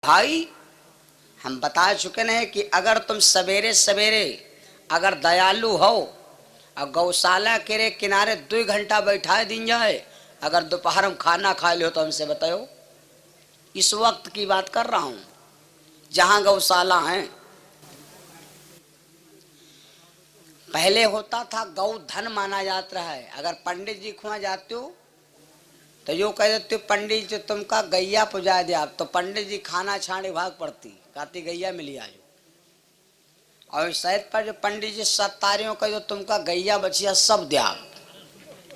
भाई हम बता चुके हैं कि अगर तुम सवेरे सवेरे अगर दयालु हो और गौशाला के किनारे 2 घंटा बैठा दिन जाए, अगर दोपहर में खाना खा लो तो हमसे बताओ। इस वक्त की बात कर रहा हूं जहां गौशाला है। पहले होता था गौ धन माना जाता है। अगर पंडित जी खुआ जाते हो तो यो कह देते हो पंडित जी तुमका गैया पुजा दे आप, तो पंडित जी खाना छाने भाग पड़ती, कहती गैया मिली आजो। और शायद पर जो पंडित जी सत्तारियों का जो तुमका गैया बचिया सब दिया,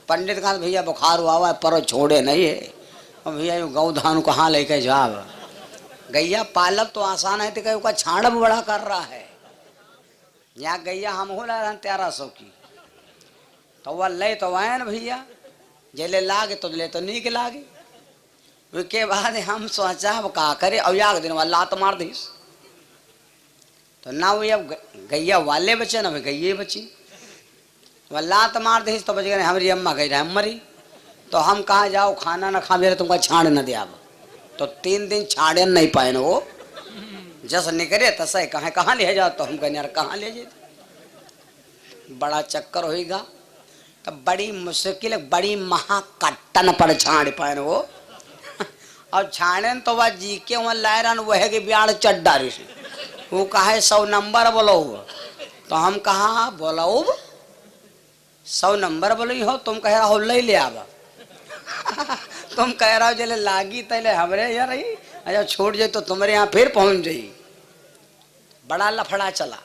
पंडित कहा भैया बुखार हुआ है पर छोड़े नहीं है, और भैया यो गौ धान कहाँ लेके जाओ। गैया पालब तो आसान है, तो कहीं छाड़ब बड़ा कर रहा है। यहाँ गैया हम हो ला 1300 की, तो वह ले तो आए न भैया, जेले लागे तो ले तो नीक लागे। उसके बाद हम सोचा का करे, और याग दिन वाला लात मार दीस, तो ना वो अब गैया वाले बचे ना गैये बची, वह लात मार दीस तो बच गए। हमारी अम्मा गई हम मरी, तो हम कहाँ जाओ खाना ना खा मेरे तुमको छाड़ न दिया। तो 3 दिन छाड़े नहीं पाए वो, जस निकले तसे कहाँ ले जाओ, तो हम कहने यार कहाँ ले जाए, बड़ा चक्कर होएगा। तो बड़ी मुश्किल बड़ी महाकट्टन पर छाड़ पाए वो। और छाड़े तो वह जी के वहाँ लायरन वह के ब्याड़ चड्डा ऋषि, वो कहे 100 नंबर बोलो, तो हम कहा बोलो 100 नंबर बोलो हो, तुम कह रहा हो ले ले आवा। तुम कह रहा हो जले लागी तले हमरे यार रही, अच्छा छोड़ जाए तो तुम्हारे यहाँ फिर पहुंच जाई। बड़ा लफड़ा चला,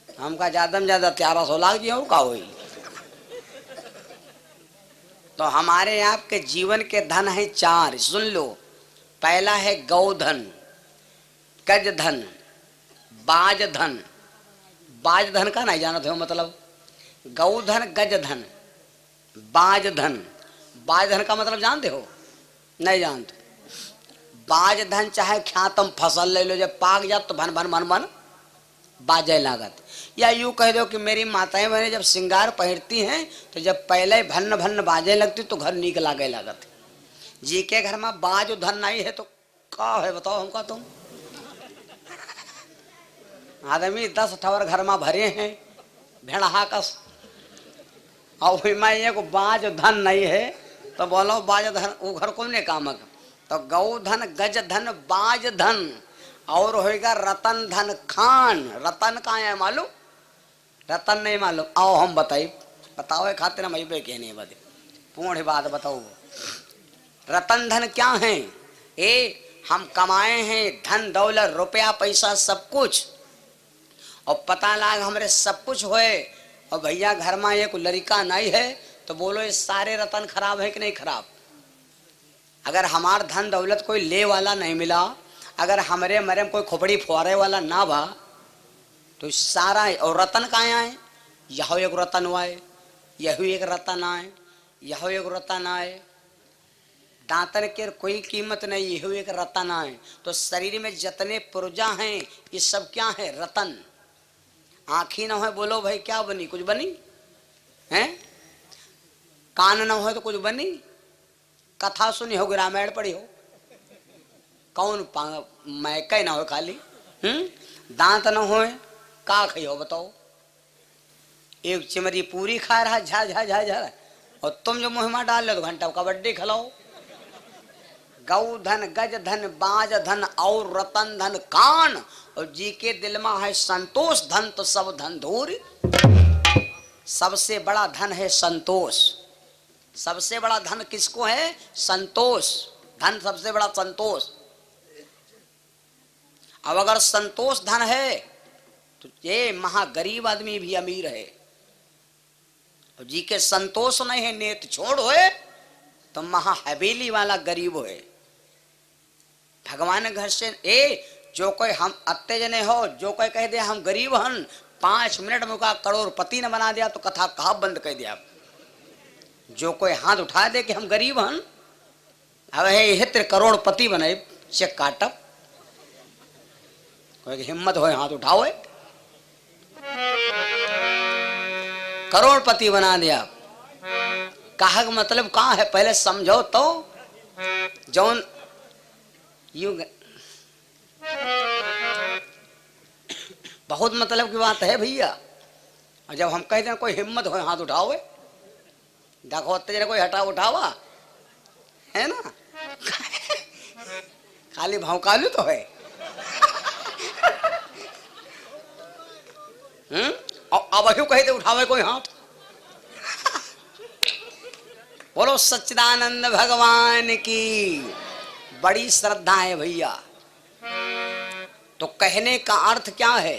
हमका ज्यादा में ज्यादा 1300 लाख जी और का हुई। तो हमारे आपके जीवन के धन है 4, सुन लो। पहला है गौधन, गज धन, बाज धन। बाज धन का नहीं जानते हो मतलब, गौधन गज धन बाज धन। बाज धन का मतलब जानते हो? नहीं जानते। बाज धन चाहे ख्यातम फसल ले लो, जब पाक जात तो भन भन भन भन बाजे लागत। या यूं कह दो कि मेरी माताएं बहनें जब श्रृंगार पहनती हैं तो जब पहले भन्न भन्न बाजे लगती तो घर नीक लागे लागत। जी के घर में बाज धन नहीं है तो का है बताओ हमका तुम। आदमी 10 ठवर घर में भरे हैं भेड़हा कस, और मैं ये को बाज धन नहीं है तो बोलो बाज धन वो घर को नहीं काम। तो गौ धन गज धन बाज धन, और होएगा रतन धन खान। रतन कहाँ है मालूम? रतन नहीं मालूम, आओ हम बताइए, बताओ खातिर हम अभी कहने बदे पूर्ण बात बताओ। रतन धन क्या है? हम कमाए हैं धन दौलत रुपया पैसा सब कुछ, और पता लाग हमारे सब कुछ होए, और भैया घर में एक लड़का नहीं है तो बोलो ये सारे रतन खराब है कि नहीं खराब? अगर हमार धन दौलत कोई ले वाला नहीं मिला, अगर हमारे मरे में कोई खोपड़ी फुआरे वाला ना बा, तो सारा है। और रतन कहाँ आए? यह एक रतन आए, यह एक रतन आए, यह एक रतन आए। दांतन के कोई कीमत नहीं, यह एक रतन आए। तो शरीर में जितने पुर्जा हैं ये सब क्या है? रतन। आँखी ना हो बोलो भाई क्या बनी? कुछ बनी है? कान ना हो तो कुछ बनी? कथा सुनी हो, रामायण पढ़ी हो, कौन मैके ना हो खाली? दांत ना हो का खाई हो बताओ? एक चिमरी पूरी खा रहा झा झा झा झा, और तुम जो मुँह में डाल लो तो घंटा कबड्डी खिलाओ। गौ धन गज धन बाज धन और रतन धन कान, और जी के दिल में है संतोष धन तो सब धन धूर। सबसे बड़ा धन है संतोष। सबसे बड़ा धन किसको है? संतोष। धन सबसे बड़ा संतोष। अब अगर संतोष धन है तो ये महागरीब आदमी भी अमीर है, और जी के संतोष नहीं है नेत छोड़ होए तो महा हवेली वाला गरीब होए। भगवान घर से जो कोई हम अत्ते जने हो, जो कोई कह दे हम गरीब हन, 5 मिनट में का करोड़पति न बना दिया तो कथा कहा बंद कर दिया। जो कोई हाथ उठा दे कि हम गरीब हन, अब हित्र करोड़पति बने चेक काटब, कोई हिम्मत हो हाथ उठाओ, करोड़पति बना दिया। कहा मतलब कहाँ है पहले समझो तो। जौन यू बहुत मतलब की बात है भैया। और जब हम कहते हैं कोई हिम्मत हो हाथ उठाओ, देखो तेरे कोई हटा उठावा है ना, खाली भौकालू तो है। और अब अभी कहते उठावे कोई हाथ। बोलो सच्चिदानंद भगवान की। बड़ी श्रद्धा है भैया। तो कहने का अर्थ क्या है?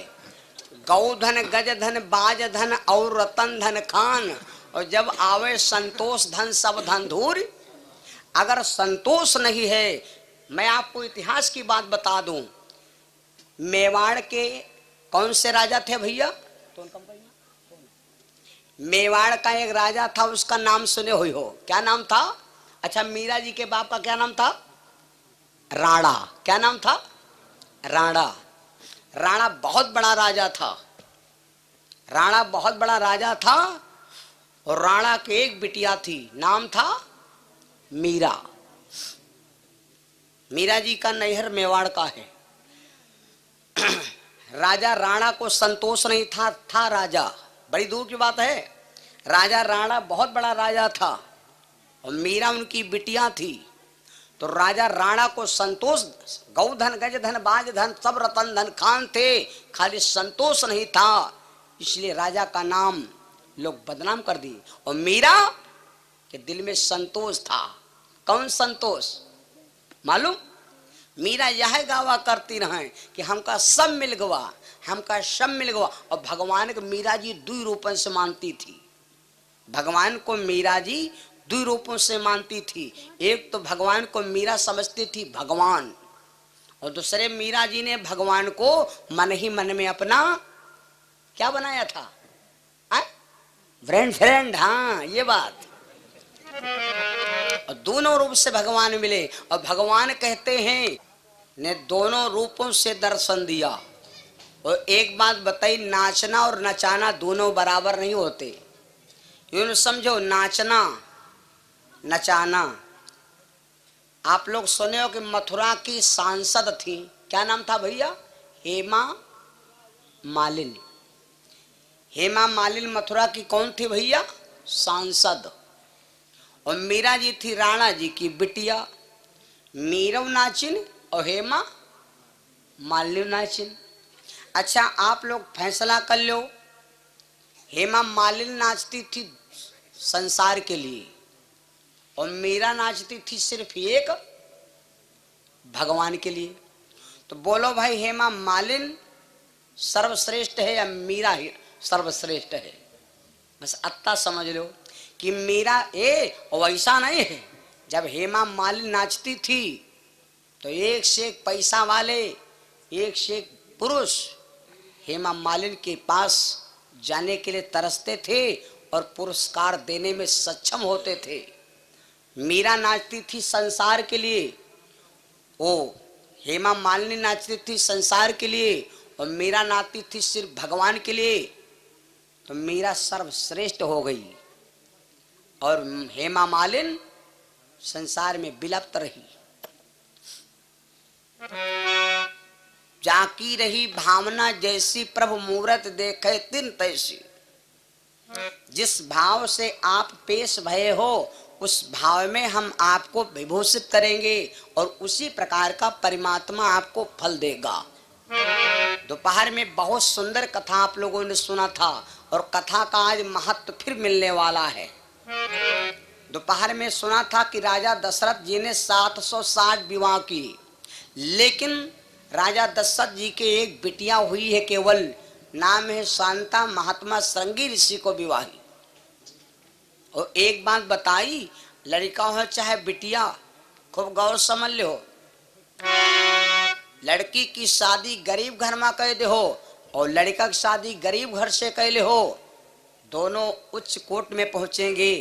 गौधन गज धन बाज धन और रतन धन खान, और जब आवे संतोष धन सब धन धूर। अगर संतोष नहीं है, मैं आपको इतिहास की बात बता दूं। मेवाड़ के कौन से राजा थे भैया? मेवाड़ का एक राजा था, उसका नाम सुने हुई हो, क्या नाम था? अच्छा, मीरा जी के बाप का क्या नाम था? राणा। क्या नाम था? राणा। राणा बहुत बड़ा राजा था। राणा बहुत बड़ा राजा था। और राणा की एक बिटिया थी, नाम था मीरा। मीरा जी का नैहर मेवाड़ का है। राजा राणा को संतोष नहीं था राजा, बड़ी दूर की बात है। राजा राणा बहुत बड़ा राजा था और मीरा उनकी बिटिया थी। तो राजा राणा को संतोष, गौधन गज धन बाज धन सब रतन धन खान थे, खाली संतोष नहीं था, इसलिए राजा का नाम लोग बदनाम कर दिए। और मीरा के दिल में संतोष था। कौन संतोष मालूम? मीरा यह गावा करती रहे कि हमका सब मिल गवा, हमका सब मिल गवा। और भगवान को मीरा जी दो रूपों से मानती थी। भगवान को मीरा जी दो रूपों से मानती थी। एक तो भगवान को मीरा समझती थी भगवान, और दूसरे मीरा जी ने भगवान को मन ही मन में अपना क्या बनाया था? फ्रेंड। हाँ, ये बात। और दोनों रूप से भगवान मिले। और भगवान कहते हैं ने दोनों रूपों से दर्शन दिया। और एक बात बताई, नाचना और नचाना दोनों बराबर नहीं होते। यूं समझो, नाचना नचाना। आप लोग सुने हो कि मथुरा की सांसद थी, क्या नाम था भैया? हेमा मालिनी। हेमा मालिनी मथुरा की कौन थी भैया? सांसद। और मीरा जी थी राणा जी की बिटिया। मीरव नाचिन और हेमा मालिनी नाचिन। अच्छा, आप लोग फैसला कर लो, हेमा मालिनी नाचती थी संसार के लिए और मीरा नाचती थी सिर्फ एक भगवान के लिए। तो बोलो भाई, हेमा मालिनी सर्वश्रेष्ठ है या मीरा ही सर्वश्रेष्ठ है? बस अत्ता समझ लो कि मीरा वैसा नहीं है। जब हेमा मालिनी नाचती थी तो एक से एक पैसा वाले, एक से एक पुरुष हेमा मालिनी के पास जाने के लिए तरसते थे और पुरस्कार देने में सक्षम होते थे। मीरा नाचती थी संसार के लिए, ओ हेमा मालिनी नाचती थी संसार के लिए, और मीरा नाचती थी सिर्फ भगवान के लिए। तो मीरा सर्वश्रेष्ठ हो गई और हेमा मालिनी संसार में विलुप्त रही। जाकी रही भावना जैसी, प्रभु मूरत देखे तिन तैसी। जिस भाव से आप पेश भये हो, उस भाव में हम आपको विभूषित करेंगे और उसी प्रकार का परमात्मा आपको फल देगा। दोपहर में बहुत सुंदर कथा आप लोगों ने सुना था और कथा का आज महत्व फिर मिलने वाला है। दोपहर में सुना था कि राजा दशरथ जी ने 760 विवाह की, लेकिन राजा दशरथ जी के एक बिटिया हुई है केवल, नाम है शांता, महात्मा श्रृंगी ऋषि को विवाही। और एक बात बताई, लड़का हो चाहे बिटिया, खूब गौर समझ लो, लड़की की शादी गरीब घर में कर दे हो और लड़का की शादी गरीब घर से कर ले हो, दोनों उच्च कोट में पहुंचेंगे।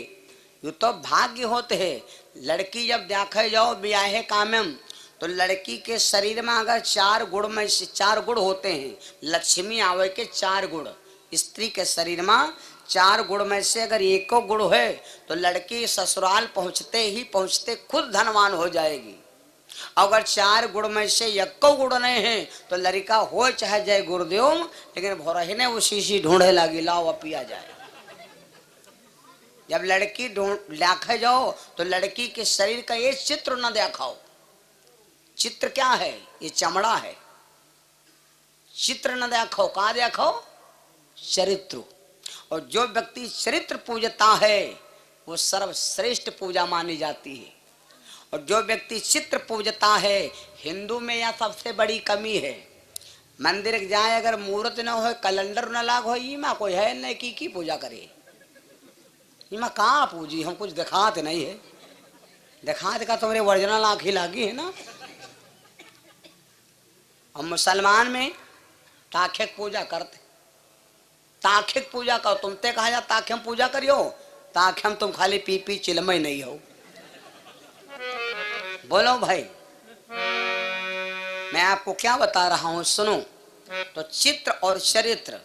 ये तो भाग्य होते हैं। लड़की जब देखे जाओ ब्याहे कामम, तो लड़की के शरीर में अगर 4 गुण में से 4 गुण होते हैं, लक्ष्मी आवे के 4 गुण, स्त्री के शरीर में 4 गुण में से अगर एको गुण है तो लड़की ससुराल पहुंचते ही पहुंचते खुद धनवान हो जाएगी। अगर 4 गुण में से एको गुण नहीं है तो लड़का हो चाहे जय गुरुदेव, लेकिन भोरही वो शीशी ढूंढे लगी, लाओ अब पिया जाए। जब लड़की ढूंढ देखे जाओ तो लड़की के शरीर का ये चित्र न दिखाओ। चित्र क्या है? ये चमड़ा है। चित्र न देखो, कहाँ देखो? चरित्र। और जो व्यक्ति चरित्र पूजता है वो सर्वश्रेष्ठ पूजा मानी जाती है। और जो व्यक्ति चित्र पूजता है, हिंदू में यह सबसे बड़ी कमी है। मंदिर जाए अगर मूर्त न हो, कैलेंडर न लाग हो, इमा कोई है नहीं की पूजा करे। इमा कहाँ पूजी, हम कुछ दिखाते नहीं है। दिखाते का तुम्हारे ओरिजिनल आँख ही लागी है ना। हम मुसलमान में ताखेक पूजा करते। ताखेक पूजा करो, तुमते कहा जा ताखे हम पूजा करियो, ताखे हम तुम खाली पी पी चिलमय नहीं हो। बोलो भाई, मैं आपको क्या बता रहा हूं, सुनो। तो चित्र और चरित्र,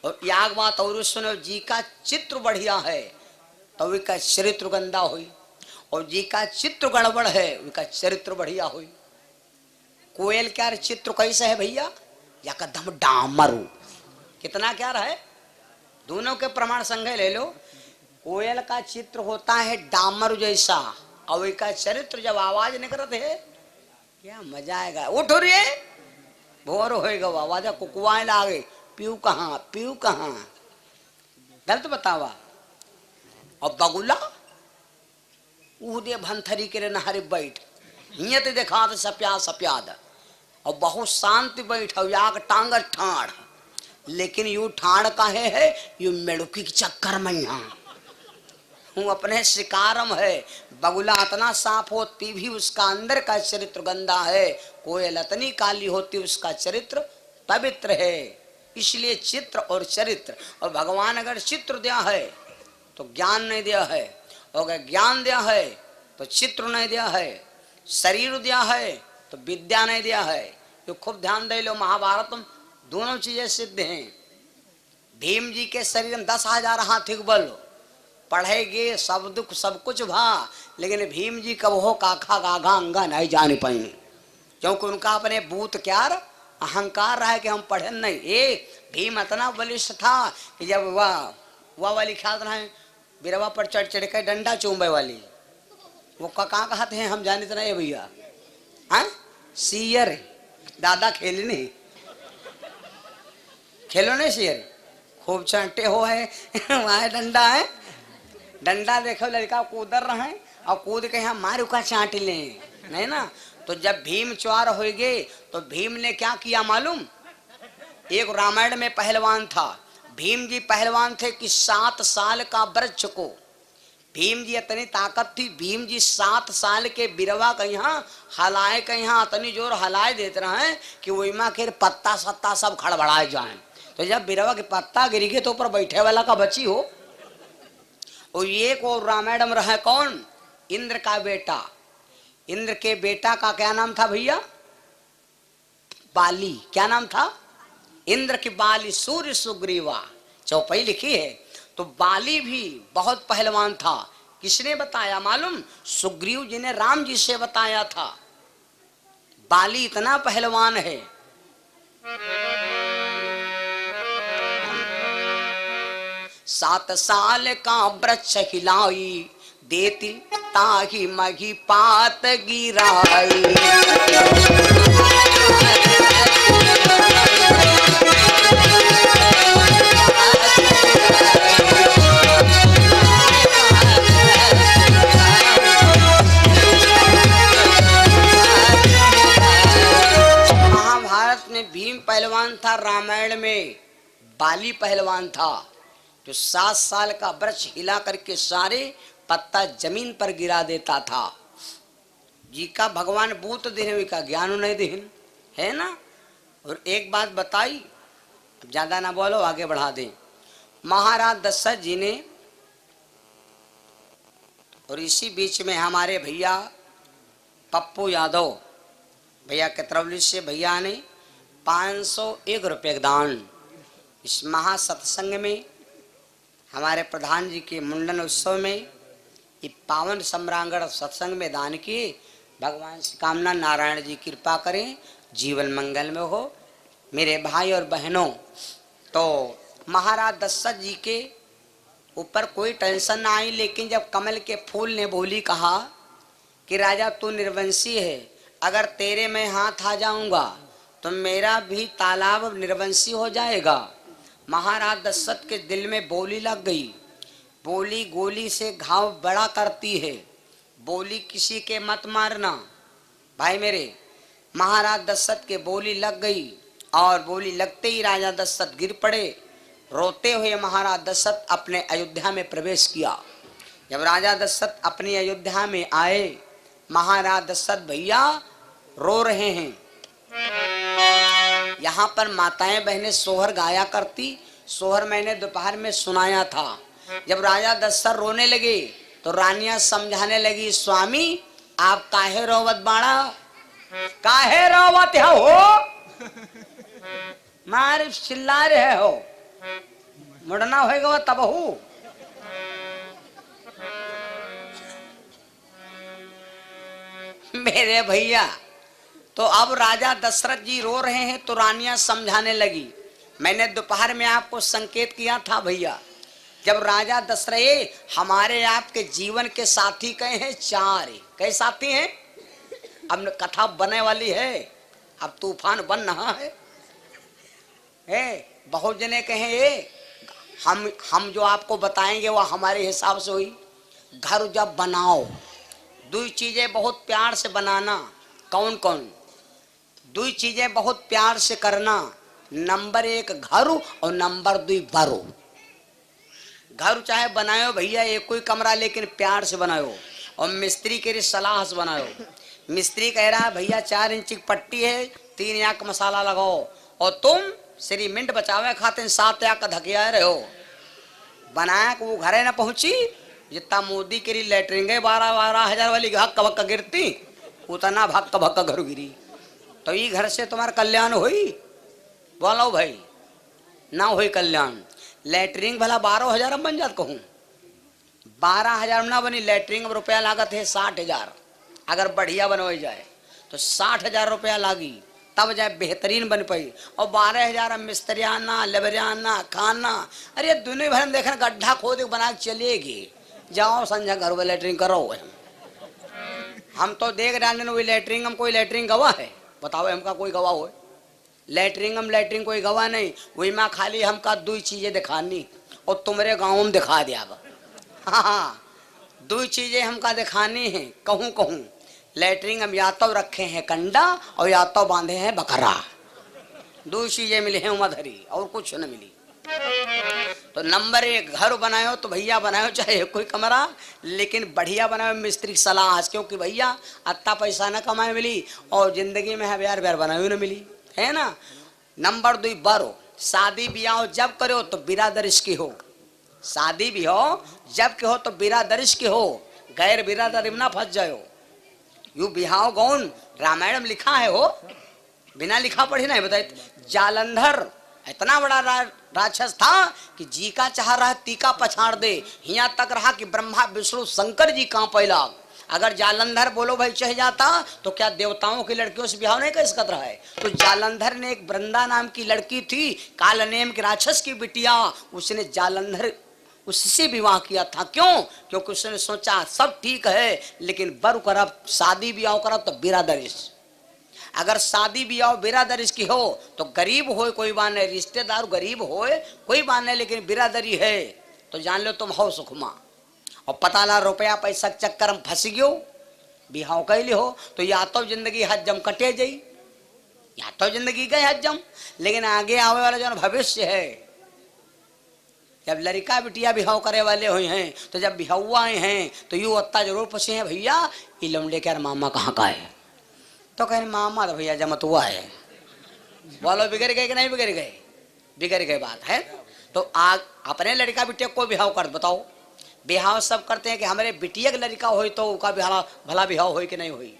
और याग बात और सुनो, जी का चित्र बढ़िया है तो उसका चरित्र गंदा हुई, और जी का चित्र गड़बड़ है उसका चरित्र बढ़िया हुई। कोयल क्या चित्र कैसे है भैया? या कदम डामरू, कितना क्या रहा है? दोनों के प्रमाण संगे ले लो। कोयल का चित्र होता है डामरू जैसा, और उसका चरित्र जब आवाज निकलत है क्या मजा आएगा। उठो रे, भोर होएगा आवाज, कुकुआए लागे, पीऊ कहाँ पीऊ कहाँ, गलत बतावा। और बगुला ऊदे भंथरी के नहरे बैठ, हियत देखा तो सप्या सप्याद, और बहुत शांति बैठ, याग टांगर ठाड़, लेकिन यू ठाड़ काहे है? यू मेड़ुकी के चक्कर में यहाँ हूँ, अपने शिकारम है। बगुला इतना साफ होती भी उसका अंदर का चरित्र गंदा है, कोयल इतनी काली होती उसका चरित्र पवित्र है। इसलिए चित्र और चरित्र, और भगवान अगर चित्र दिया है तो ज्ञान नहीं दिया है, और अगर ज्ञान दिया है तो चित्र नहीं दिया है, शरीर दिया है तो विद्या नहीं दिया है। तो खूब ध्यान दे लो, महाभारत में दोनों चीजें सिद्ध हैं। भीम जी के शरीर में 10,000 हाथी बल, पढ़ेगे सब दुख सब कुछ भा, लेकिन भीम जी कब हो काखा गाघा अंगा नहीं जान पाए, क्योंकि उनका अपने भूत क्या अहंकार रहा है कि हम पढ़े नहीं। भीम इतना बलिष्ठ था कि जब वह वाली ख्याल रहा है बिरवा पर चढ़ चढ़ कर डंडा चूंबे वाली, वो कहाँ कहते हैं हम जाने तो नहीं भैया। हाँ, सियर दादा खेलने खेलो नहीं सियर, खूब चांटे हो है वहां डंडा है, डंडा देखो लड़का कूद रहा है, और कूद के यहाँ मारू का चाट ले, नहीं ना। तो जब भीम च्वार हो गए तो भीम ने क्या किया मालूम? एक रामायण में पहलवान था, भीम जी पहलवान थे कि 7 साल का वृक्ष को, भीम जी इतनी ताकत थी, भीम जी 7 साल के बिरवा का यहाँ हलाए के यहाँ इतनी जोर हलाए देते रहे कि वही माँ के पत्ता सत्ता सब खड़बड़ाए जाए। तो जब बिरवा के पत्ता गिर गए तो ऊपर बैठे वाला का बची हो। और ये को रामायण में रहा कौन? इंद्र का बेटा। इंद्र के बेटा का क्या नाम था भैया? बाली। क्या नाम था? इंद्र की बाली, सूर्य सुग्रीवा, चौपाई लिखी है। तो बाली भी बहुत पहलवान था। किसने बताया मालूम? सुग्रीव जी ने राम जी से बताया था। बाली इतना पहलवान है। 7 साल का वृक्ष हिलाई, देती ताही मही पात गिराई। महाभारत में भीम पहलवान था, रामायण में बाली पहलवान था। जो 7 साल का वृक्ष हिला करके सारे पत्ता जमीन पर गिरा देता था। जी का भगवान भूत देने का ज्ञान नहीं देन है ना। और एक बात बताई, ज्यादा ना बोलो, आगे बढ़ा दें। महाराज दशरथ जी ने, और इसी बीच में हमारे भैया पप्पू यादव भैया केतरौली से भैया ने 501 रुपये दान इस महासत्संग में, हमारे प्रधान जी के मुंडन उत्सव में, ये पावन सम्रांगण सत्संग में दान किए। भगवान से कामना नारायण जी कृपा करें, जीवन मंगल में हो। मेरे भाई और बहनों, तो महाराज दशरथ जी के ऊपर कोई टेंशन ना आई, लेकिन जब कमल के फूल ने बोली कहा कि राजा तू निर्वंशी है, अगर तेरे में हाथ आ जाऊंगा तो मेरा भी तालाब निर्वंशी हो जाएगा। महाराज दशरथ के दिल में बोली लग गई। बोली गोली से घाव बड़ा करती है, बोली किसी के मत मारना। भाई मेरे, महाराज दशरथ के बोली लग गई और बोली लगते ही राजा दशरथ गिर पड़े। रोते हुए महाराज दशरथ अपने अयोध्या में प्रवेश किया। जब राजा दशरथ अपनी अयोध्या में आए, महाराज दशरथ भैया रो रहे हैं। यहाँ पर माताएं बहनें सोहर गाया करती, सोहर मैंने दोपहर में सुनाया था। जब राजा दशरथ रोने लगे तो रानियां समझाने लगी, स्वामी आप काहे रोवत बाड़ा, काहे रोवत हो, मार चिल्ला रहे हो, मुड़ना होगा तब हो। मेरे भैया, तो अब राजा दशरथ जी रो रहे हैं तो रानियां समझाने लगी। मैंने दोपहर में आपको संकेत किया था भैया, जब राजा दशरथ हमारे आपके जीवन के साथी कहे हैं, चार कई साथी हैं। अब कथा बनने वाली है, अब तूफान बन रहा है। बहुत जने कहे हम जो आपको बताएंगे वो हमारे हिसाब से हुई। घर जब बनाओ, दो चीजें बहुत प्यार से बनाना। कौन कौन? दो चीजें बहुत प्यार से करना। नंबर 1 घर और नंबर 2 बरो। घर चाहे बनाओ भैया एक कोई कमरा, लेकिन प्यार से बनाओ और मिस्त्री के लिए सलाह से बनाओ। मिस्त्री कह रहा है भैया 4 इंच की पट्टी है, 3 आंक मसाला लगाओ, और तुम सीमेंट बचावे खाते 7 आंक धकिया रहे हो। बनाया को वो घरे ना पहुंची, जितना मोदी के लिए लेटरिंग 12-12 हजार वाली हक्का भक्का गिरती, उतना भक्का भक्का घर गिरी। तो ये घर से तुम्हारा कल्याण हुई? बोलो भाई, ना हुई कल्याण। लेटरिंग भला 12,000 में बन जात कहूँ, 12,000 में ना बनी। लेटरिंग में रुपया लागत है 60,000, अगर बढ़िया बनवाई जाए तो 60,000 रुपया लागी, तब जाए बेहतरीन बन पाई। और 12,000 मिस्त्रियाना, लेबरियाना, खाना, अरे दुनिया भर में देखना गड्ढा खोद बना के चलेगी। जाओ संजय घर में लेटरिंग करो। हम तो देख रहे वही लेटरिंग हम कोई लेटरिंग गवा है, बताओ हमका कोई गवाह हो? लेटरिंग हम लेटरिंग कोई गवाह नहीं। वही माँ खाली हमका 2 चीजें दिखानी और तुम्हारे गाँव में दिखा दिया। हाँ, 2 चीजें हमका दिखानी है। कहूँ कहूँ लेटरिंग हम या तो रखे हैं कंडा और या तो बांधे हैं बकरा। 2 चीजें मिली हैं उमधरी, और कुछ न मिली। तो नंबर 1 घर बनाओ तो भैया बनाओ चाहे कोई कमरा, लेकिन बढ़िया बनाओ मिस्त्री की सलाह। क्योंकि भैया अत्ता पैसा न कमाए मिली और जिंदगी में है ब्यार ब्यार बनाओ न मिली, है ना। नंबर 2 बरो। शादी ब्याह जब करो तो बिरादरिश की हो। शादी भी हो जब के हो तो बिरादरिश की हो, गैर बिरादरी में ना फंस जाओ। यू बिहाव गौन रामायण में लिखा है हो, बिना लिखा पढ़ी नहीं बताए। जालंधर इतना बड़ा राक्षस था कि जी का चाह रहा तीका पछाड़ दे, यहाँ तक रहा कि ब्रह्मा विष्णु शंकर जी कहाँ पैला। अगर जालंधर बोलो भाई चह जाता तो क्या देवताओं की लड़कियों से ब्याह नहीं कर सकता है? तो जालंधर ने एक वृंदा नाम की लड़की थी, कालनेम के राक्षस की बिटिया, उसने जालंधर उससे विवाह किया था। क्यों? क्योंकि उसने सोचा सब ठीक है लेकिन बर करब, शादी ब्याह करब तो बिरादरिश। अगर शादी ब्याह बिरादरिश की हो तो गरीब हो कोई बात नहीं, रिश्तेदार गरीब हो कोई बात नहीं, लेकिन बिरादरी है तो जान लो तुम हो सुखमा। और पता ना रुपया पैसा चक्कर में फंस गयो, बिहाव कैली हो तो या तो जिंदगी हज्जम कटे जाई, या तो जिंदगी गए हज्जम। लेकिन आगे आवे वाला जो भविष्य है, जब लड़का बिटिया बिहाव करे वाले हुए हैं तो जब बिहावा हैं तो यू अत्ता जरूर पूछे हैं भैया ये लमड़े के मामा कहाँ का है? तो कहे मामा तो भैया जमत हुआ है। बोलो बिगड़ गए कि नहीं बिगड़ गए? बिगड़ गए बात है। तो आग अपने लड़का बिटिया को बिहाव कर बताओ। बिहाव सब करते हैं कि हमारे बिटिया का लड़का हो तो उसका भला बिहाव हो कि नहीं हुई,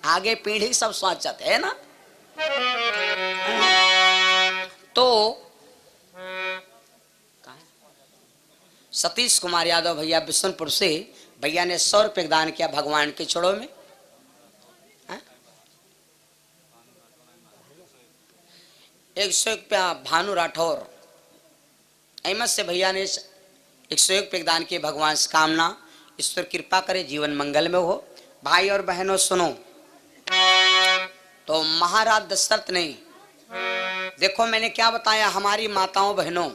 आगे पीढ़ी सब सोच जाते है ना। तो सतीश कुमार यादव भैया बिशनपुर से, भैया ने 100 रुपये दान किया भगवान के चरणों में। 101 पे भानु राठौर अहमद से भैया ने 101 पे दान किए। भगवान से कामना ईश्वर कृपा करे जीवन मंगल में हो। भाई और बहनों सुनो, तो महाराज दशरथ ने देखो मैंने क्या बताया, हमारी माताओं बहनों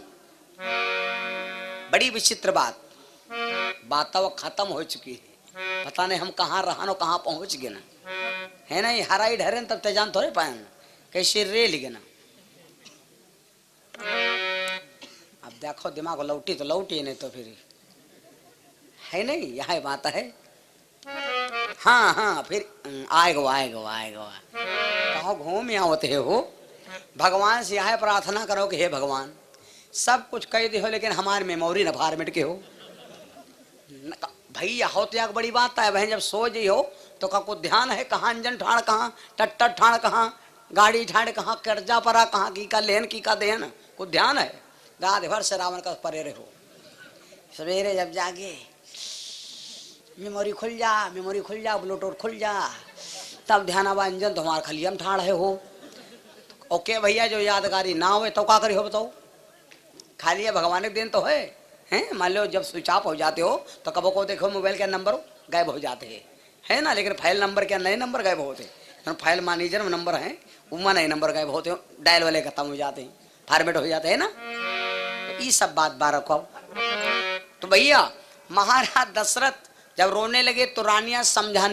बड़ी विचित्र बात वो खत्म हो चुकी है। पता नहीं हम कहाँ रहन कहाँ पहुंच गए ना, है ना। ये हराई ढरे तब ते जान थोड़े पाए कैसे रेल गए ना। अब देखो दिमाग लौटी तो लौटी, नहीं तो फिर है नहीं, यह बात है। हाँ हाँ फिर आएगा कहो घूम आवते हो। भगवान से यह प्रार्थना करो कि हे भगवान सब कुछ कह दे हो लेकिन हमारी मेमोरी न फार्मेट के हो। भैया हो तो एक बड़ी बात है। बहन जब सो जी हो तो का कुछ ध्यान है, कहाँ अंजन ठाण कहाँ टट्टर ठाण कहाँ गाड़ी ठाण कहाँ कर्जा परा कहाँ की का लेन की का देन, कुछ ध्यान है। रात भर से रावण का परे रहो, सवेरे जब जागे मेमोरी खुल जा ब्लूटूथ खुल जा, तब ध्यान आवा अंजन तुम्हारा खलियम ठाड़ है हो। ओके भैया जो यादगारी ना हो तो क्या करी हो बताओ, खाली है भगवान के दिन तो है हैं। मान लो जब स्विच ऑफ हो जाते हो तो कबो को देखो मोबाइल के नंबर गायब हो जाते हैं, है ना। लेकिन फाइल नंबर के नए नंबर गायब होते हैं। फाइल मैनेजर में नंबर है उमा नए नंबर गायब होते हो, डायल वाले खत्म हो जाते हैं, फॉर्मेट हो जाते हैं ना। तो ये सब बात बार रखो। तो भैया महाराज दशरथ जब रोने लगे तो रानियां समझाने